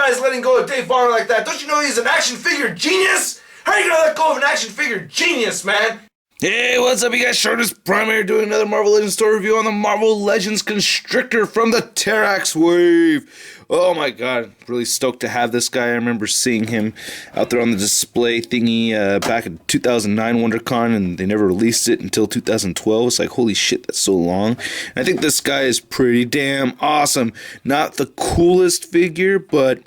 surprised letting go of Dave Varner like that. Don't you know he's an action figure genius? How are you gonna let go of an action figure genius, man? Hey, what's up, you guys? ShartimusPrime here doing another Marvel Legends story review on the Marvel Legends Constrictor from the Terrax Wave. Oh my god, really stoked to have this guy. I remember seeing him out there on the display thingy back in 2009 WonderCon, and they never released it until 2012. It's like, holy shit, that's so long. And I think this guy is pretty damn awesome. Not the coolest figure, but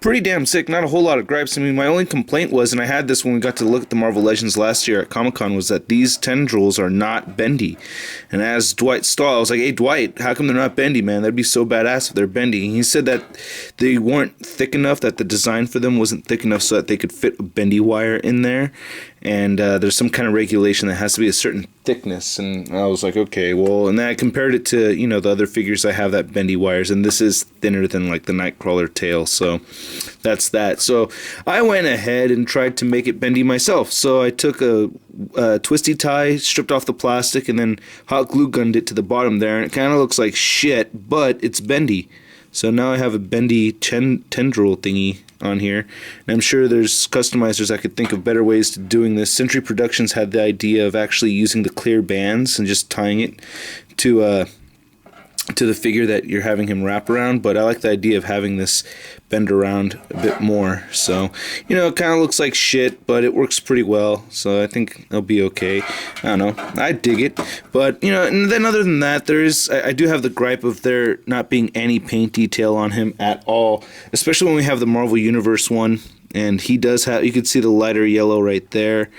pretty damn sick. Not a whole lot of gripes. I mean, my only complaint was, and I had this when we got to look at the Marvel Legends last year at Comic-Con, was that these tendrils are not bendy. And as Dwight Stahl, I was like, hey Dwight, how come they're not bendy, man? That'd be so badass if they're bendy. And he said that they weren't thick enough, that the design for them wasn't thick enough so that they could fit a bendy wire in there. And there's some kind of regulation that has to be a certain thickness. And I was like, okay, well, and then I compared it to, you know, the other figures I have that bendy wires, and this is thinner than like the Nightcrawler tail, so that's that. So I went ahead and tried to make it bendy myself. So I took a twisty tie, stripped off the plastic, and then hot glue gunned it to the bottom there, and it kind of looks like shit, but it's bendy. So now I have a bendy tendril thingy on here, and I'm sure there's customizers that could think of better ways to doing this. Century Productions had the idea of actually using the clear bands and just tying it to the figure that you're having him wrap around, but I like the idea of having this bend around a bit more. So, you know, it kind of looks like shit, but it works pretty well, so I think it'll be okay. I don't know, I dig it. But, you know, and then other than that, I do have the gripe of there not being any paint detail on him at all, especially when we have the Marvel Universe one, and he does have, you can see the lighter yellow right there.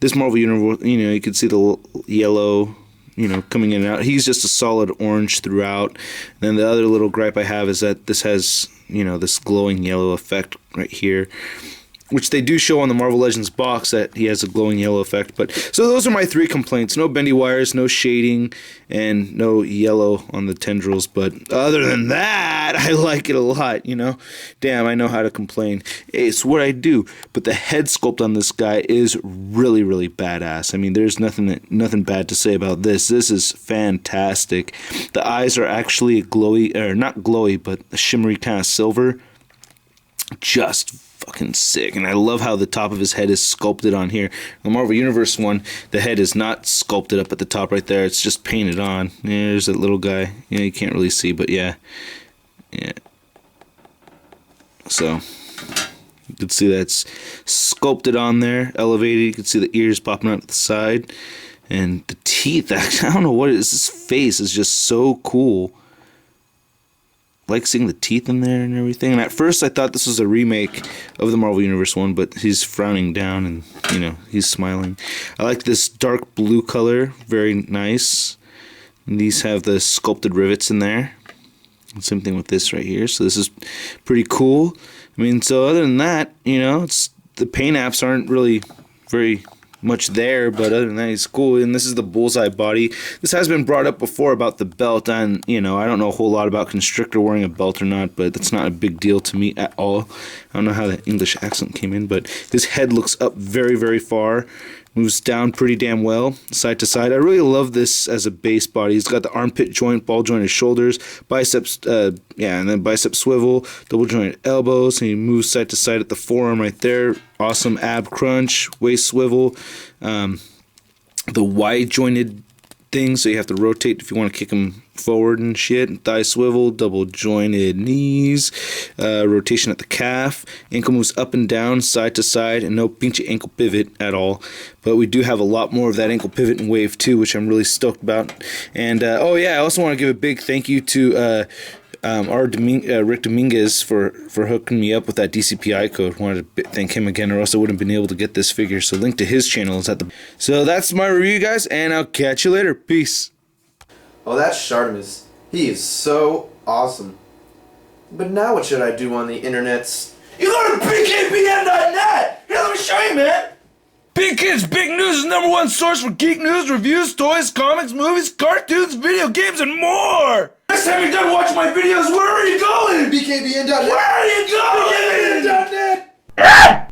This Marvel Universe, you know, you can see the yellow, you know, coming in and out. He's just a solid orange throughout. And then the other little gripe I have is that this has, you know, this glowing yellow effect right here, which they do show on the Marvel Legends box that he has a glowing yellow effect. But so those are my three complaints: no bendy wires, no shading, and no yellow on the tendrils. But other than that, I like it a lot, you know. Damn, I know how to complain. It's what I do. But the head sculpt on this guy is really, really badass. I mean, there's nothing bad to say about this. This is fantastic. The eyes are actually glowy, or not glowy, but a shimmery kind of silver. Just fucking sick. And I love how the top of his head is sculpted on here. The Marvel Universe one, the head is not sculpted up at the top right there. It's just painted on. Yeah, there's that little guy. Yeah, you can't really see, but yeah. So you can see that's sculpted on there, elevated. You can see the ears popping out to the side, and the teeth. Actually, I don't know what it is. This face is just so cool. Like seeing the teeth in there and everything. And at first I thought this was a remake of the Marvel Universe one, but he's frowning down and, you know, he's smiling. I like this dark blue color, very nice. And these have the sculpted rivets in there. And same thing with this right here. So this is pretty cool. I mean, so other than that, you know, the paint apps aren't really very much there, but other than that, he's cool. And this is the bullseye body. This has been brought up before about the belt, and you know, I don't know a whole lot about Constrictor wearing a belt or not, but that's not a big deal to me at all. I don't know how the English accent came in, but his head looks up very, very far, moves down pretty damn well, side to side. I really love this as a base body. He's got the armpit joint, ball jointed shoulders, biceps, and then bicep swivel, double jointed elbows, and he moves side to side at the forearm right there. Awesome ab crunch, waist swivel, the wide jointed thing, so you have to rotate if you want to kick him forward and shit. Thigh swivel, double jointed knees, rotation at the calf, ankle moves up and down, side to side, and no pinche ankle pivot at all. But we do have a lot more of that ankle pivot in Wave 2, which I'm really stoked about. And oh yeah, I also want to give a big thank you to Rick Dominguez for hooking me up with that DCPI code. Wanted to thank him again, or else I wouldn't have been able to get this figure. So link to his channel is at the. So that's my review, guys, and I'll catch you later. Peace. Oh, that's Shartimus. He is so awesome. But now what should I do on the internets? You go to bkbn.net! Here, let me show you, man! Big Kids Big News is #1 source for geek news, reviews, toys, comics, movies, cartoons, video games, and more! Next time you're done watching my videos, where are you going? bkbn.net. Where are you going? bkbn.net.